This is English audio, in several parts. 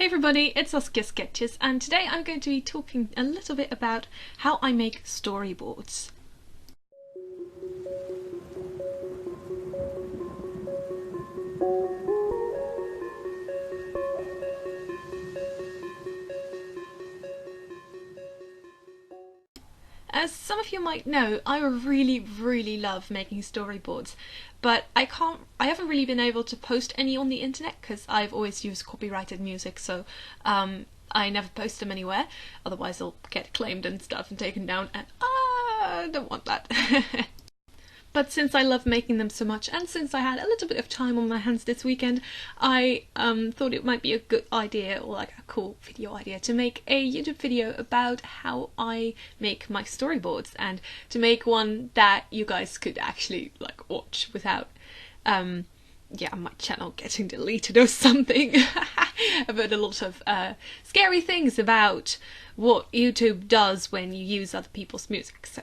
Hey everybody, it's SaskiaSketches, and today I'm going to be talking a little bit about how I make storyboards. As some of you might know, I really love making storyboards, but I haven't really been able to post any on the internet because I've always used copyrighted music, so I never post them anywhere, otherwise they'll get claimed and stuff and taken down, and I don't want that. But since I love making them so much, and since I had a little bit of time on my hands this weekend, I thought it might be a good idea, or like a cool video idea, to make a YouTube video about how I make my storyboards, and to make one that you guys could actually like watch without my channel getting deleted or something. I've heard a lot of scary things about what YouTube does when you use other people's music, so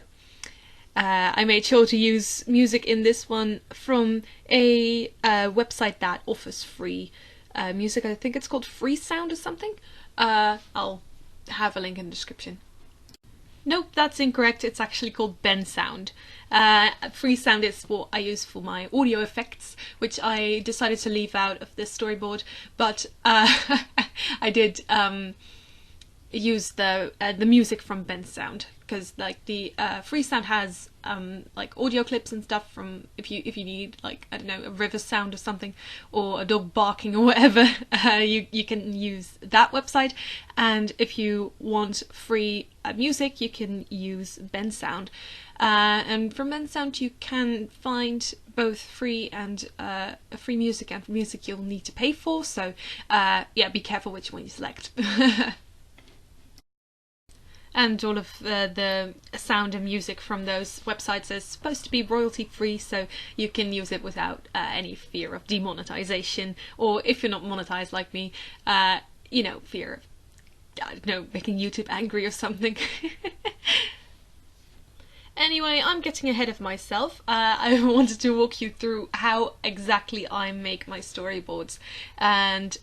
I made sure to use music in this one from a website that offers free music. I think it's called Free Sound or something. I'll have a link in the description. Nope, that's incorrect. It's actually called Ben Sound. Free Sound is what I use for my audio effects, which I decided to leave out of this storyboard, but I did use the music from Ben Sound, because like the Free Sound has like audio clips and stuff from if you need, like, I don't know, a river sound or something, or a dog barking or whatever, you can use that website. And if you want free music, you can use Ben Sound, and from Ben Sound you can find both free and free music and music you'll need to pay for, so yeah, be careful which one you select. And all of the sound and music from those websites is supposed to be royalty free, so you can use it without any fear of demonetization, or if you're not monetized like me, you know, fear of, I don't know, making YouTube angry or something. Anyway, I'm getting ahead of myself. I wanted to walk you through how exactly I make my storyboards, and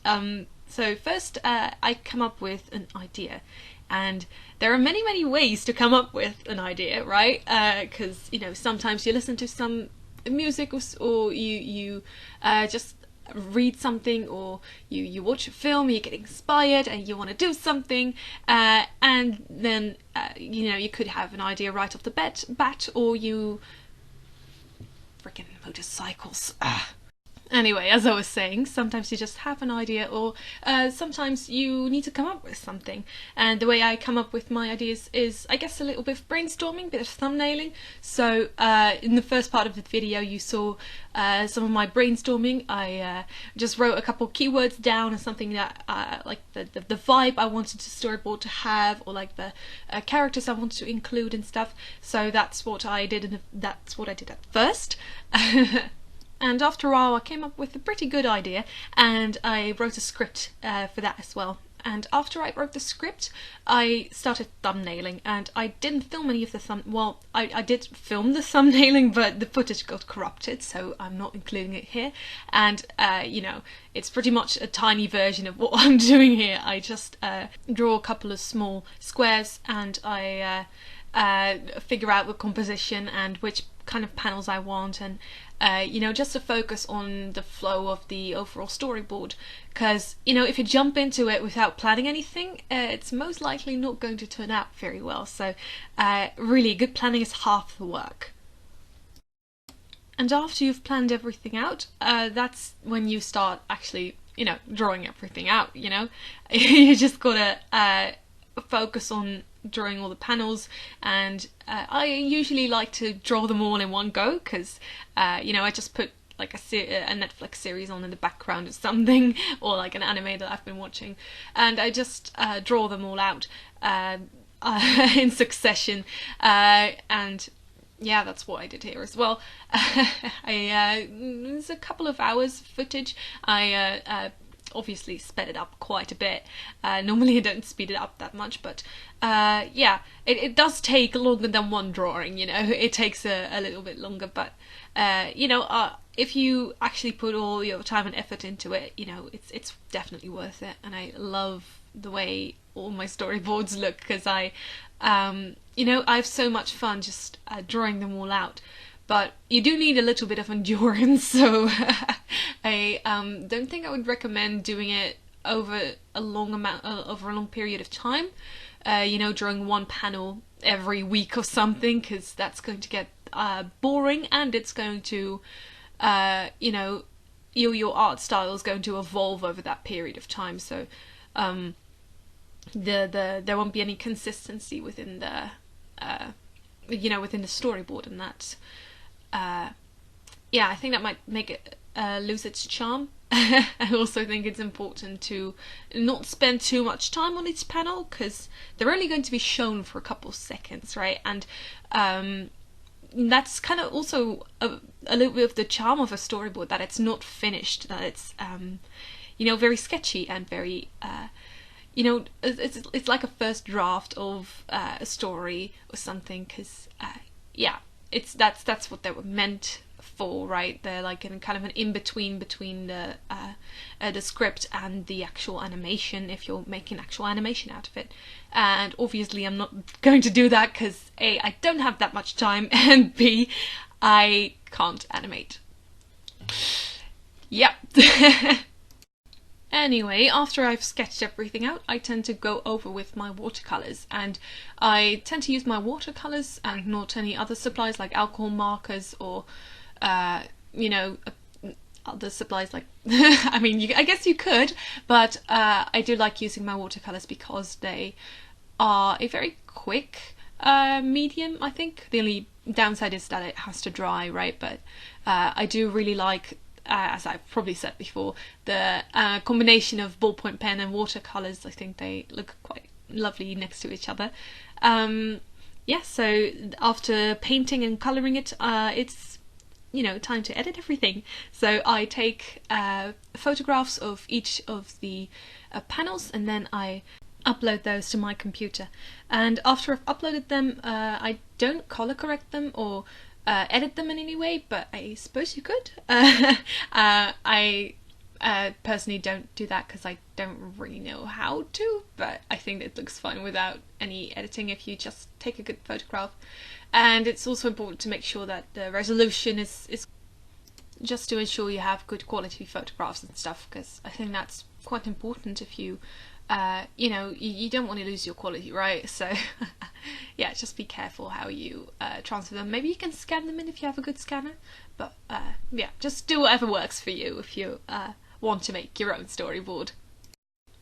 so first I come up with an idea. And there are many ways to come up with an idea, right? Because you know, sometimes you listen to some music, or you just read something, or you watch a film, you get inspired and you want to do something, and then you know, you could have an idea right off the bat, or you freaking motorcycles. Anyway, as I was saying, sometimes you just have an idea, or sometimes you need to come up with something. And the way I come up with my ideas is, I guess, a little bit of brainstorming, bit of thumbnailing. So in the first part of the video you saw some of my brainstorming. I just wrote a couple keywords down, or something that like the vibe I wanted the storyboard to have, or like the characters I wanted to include and stuff. So that's what I did, and that's what I did at first. And after a while I came up with a pretty good idea, and I wrote a script for that as well. And after I wrote the script, I started thumbnailing, and I didn't film any of the well, I did film the thumbnailing, but the footage got corrupted, so I'm not including it here. And you know, it's pretty much a tiny version of what I'm doing here. I just draw a couple of small squares, and I figure out the composition and which kind of panels I want, and you know, just to focus on the flow of the overall storyboard, because you know, if you jump into it without planning anything, it's most likely not going to turn out very well. So really, good planning is half the work. And after you've planned everything out, that's when you start actually, you know, drawing everything out. You know, you just gotta focus on drawing all the panels, and I usually like to draw them all in one go, because you know, I just put like a Netflix series on in the background or something, or like an anime that I've been watching, and I just draw them all out in succession, and yeah, that's what I did here as well. It was a couple of hours footage. I obviously sped it up quite a bit. Normally I don't speed it up that much, but yeah, it does take longer than one drawing, you know. It takes a little bit longer, but you know, if you actually put all your time and effort into it, you know, it's definitely worth it. And I love the way all my storyboards look, because you know, I have so much fun just drawing them all out. But you do need a little bit of endurance, so I don't think I would recommend doing it over a long period of time. You know, drawing one panel every week or something, because that's going to get boring, and it's going to, you know, your art style is going to evolve over that period of time. So there won't be any consistency within the you know, within the storyboard, and that's yeah, I think that might make it lose its charm. I also think it's important to not spend too much time on each panel, because they're only going to be shown for a couple seconds, right? And that's kind of also a little bit of the charm of a storyboard, that it's not finished, that it's you know, very sketchy and very you know, it's like a first draft of a story or something, because yeah, that's what they were meant for, right? They're like in kind of an in-between between the script and the actual animation, if you're making actual animation out of it. And obviously I'm not going to do that, because A, I don't have that much time, and B, I can't animate. Yep. Anyway, after I've sketched everything out, I tend to go over with my watercolours, and I tend to use my watercolours and not any other supplies like alcohol markers or you know, other supplies like I mean, I guess you could, but I do like using my watercolours because they are a very quick medium, I think. The only downside is that it has to dry, right? But I do really like, as I've probably said before, the combination of ballpoint pen and watercolours. I think they look quite lovely next to each other. Yeah, so after painting and colouring it, it's, you know, time to edit everything. So I take photographs of each of the panels, and then I upload those to my computer. And after I've uploaded them, I don't colour correct them or edit them in any way, but I suppose you could. I personally don't do that because I don't really know how to, but I think it looks fine without any editing if you just take a good photograph. And it's also important to make sure that the resolution is just to ensure you have good quality photographs and stuff, because I think that's quite important. If you you know, you don't want to lose your quality, right? So yeah, just be careful how you transfer them. Maybe you can scan them in if you have a good scanner, but yeah, just do whatever works for you if you want to make your own storyboard.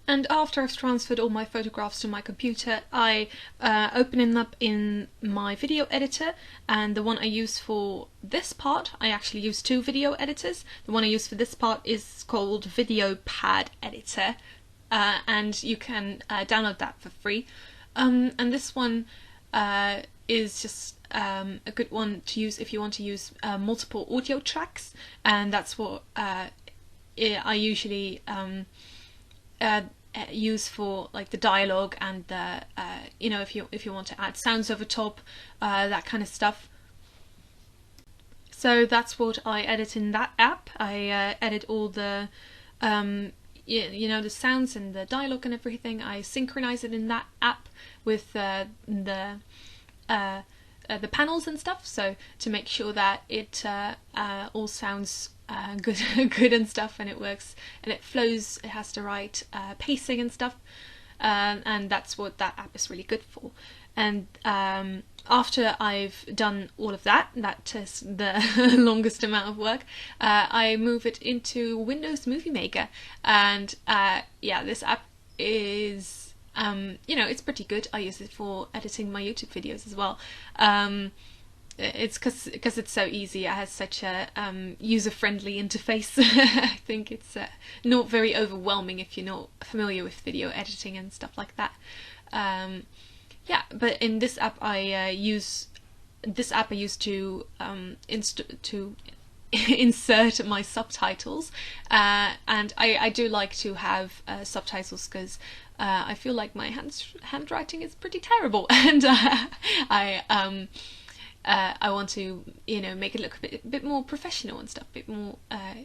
And after I've transferred all my photographs to my computer, I open them up in my video editor, and the one I use for this part, I actually use two video editors. The one I use for this part is called Video Pad Editor, and you can download that for free. And this one is just a good one to use if you want to use multiple audio tracks, and that's what I usually use for like the dialogue and the you know, if you want to add sounds over top, that kind of stuff. So that's what I edit in that app. I edit all the you know, the sounds and the dialogue and everything. I synchronize it in that app with the panels and stuff, so to make sure that it all sounds good and stuff, and it works and it flows. It has the right pacing and stuff, and that's what that app is really good for. And after I've done all of that is the longest amount of work, I move it into Windows Movie Maker, and yeah, this app is you know, it's pretty good. I use it for editing my YouTube videos as well. It's because it's so easy. It has such a user-friendly interface. I think it's not very overwhelming if you're not familiar with video editing and stuff like that. Yeah, but in this app I use to insert my subtitles, and I do like to have subtitles because I feel like my handwriting is pretty terrible, and I want to, you know, make it look a bit more professional and stuff, a bit more,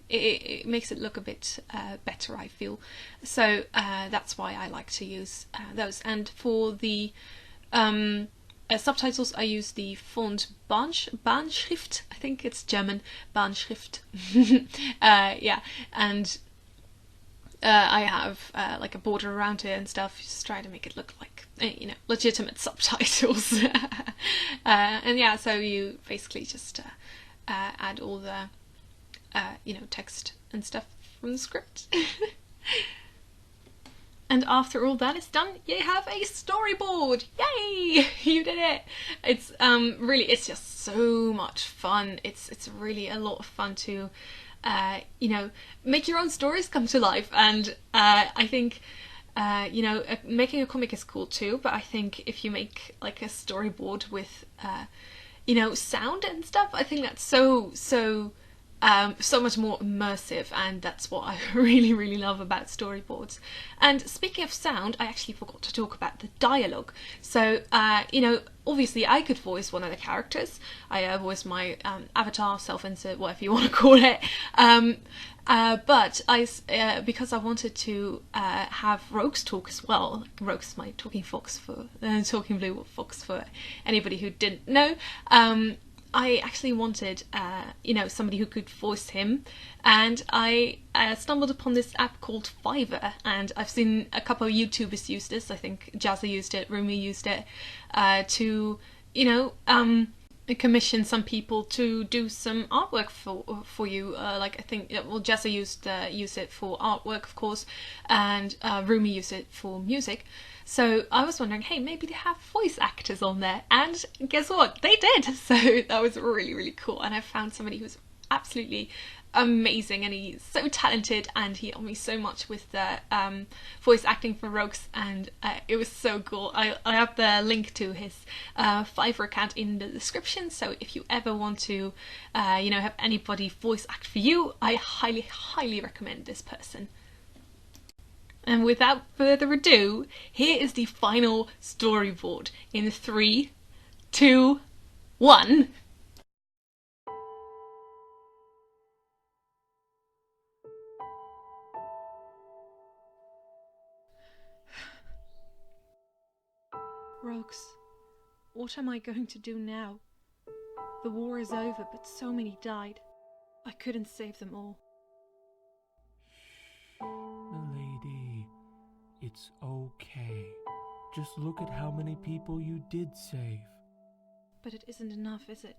it makes it look a bit better, I feel. So that's why I like to use those. And for the subtitles, I use the font Bahnschrift, I think it's German, Bahnschrift. Yeah, and I have like a border around it and stuff, just try to make it look like, you know, legitimate subtitles. And yeah, so you basically just add all the you know, text and stuff from the script. And after all that is done, you have a storyboard. Yay! You did it. It's really, it's just so much fun. It's really a lot of fun to you know, make your own stories come to life. And I think you know, making a comic is cool too, but I think if you make like a storyboard with you know, sound and stuff, I think that's so much more immersive, and that's what I really love about storyboards. And speaking of sound, I actually forgot to talk about the dialogue. So you know, obviously I could voice one of the characters. I voiced my avatar, self-insert, whatever you want to call it. But because I wanted to have ROAX'S talk as well. ROAX'S, my talking fox for talking blue fox for anybody who didn't know. I actually wanted, you know, somebody who could voice him, and I stumbled upon this app called FIVERR, and I've seen a couple of YouTubers use this. I think Jazza used it, Rumi used it, to, you know, commission some people to do some artwork for you. Like I think, well, Jazza used it for artwork, of course, and Rumi used it for music. So I was wondering, hey, maybe they have voice actors on there, and guess what? They did. So that was really cool, and I found somebody who's absolutely amazing, and he's so talented, and he helped me so much with the voice acting for ROAX'S, and it was so cool. I have the link to his FIVERR account in the description, so if you ever want to you know, have anybody voice act for you, I highly recommend this person. And without further ado, here is the final storyboard in 3, 2, 1. ROAX'S, what am I going to do now? The war is over, but so many died. I couldn't save them all. Milady, it's okay. Just look at how many people you did save. But it isn't enough, is it?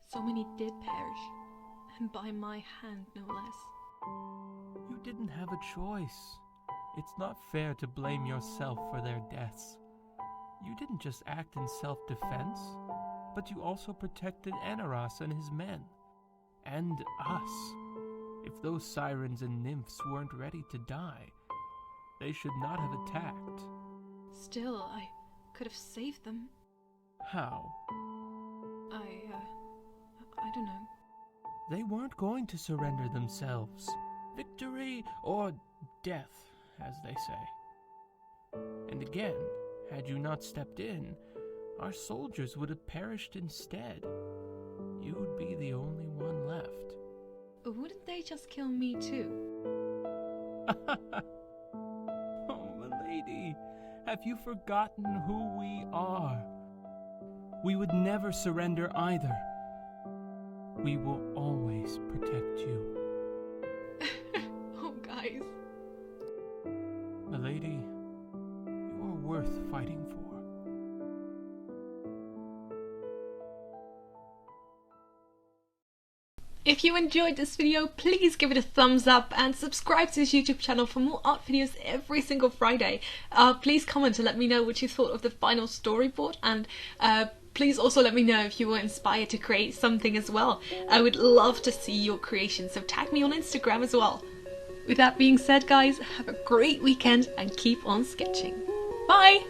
So many did perish, and by my hand, no less. You didn't have a choice. It's not fair to blame yourself for their deaths. You didn't just act in self-defense, but you also protected Anaras and his men. And us. If those sirens and nymphs weren't ready to die, they should not have attacked. Still, I could have saved them. How? I don't know. They weren't going to surrender themselves. Victory or death, as they say. And again, had you not stepped in, our soldiers would have perished instead. You would be the only one left. Wouldn't they just kill me too? Oh, milady, have you forgotten who we are? We would never surrender either. We will always protect you. Oh, guys. Milady, you are worth fighting for. If you enjoyed this video, please give it a thumbs up and subscribe to this YouTube channel for more art videos every single Friday. Please comment to let me know what you thought of the final storyboard, and please also let me know if you were inspired to create something as well. I would love to see your creations, so tag me on Instagram as well. With that being said, guys, have a great weekend and keep on sketching. Bye!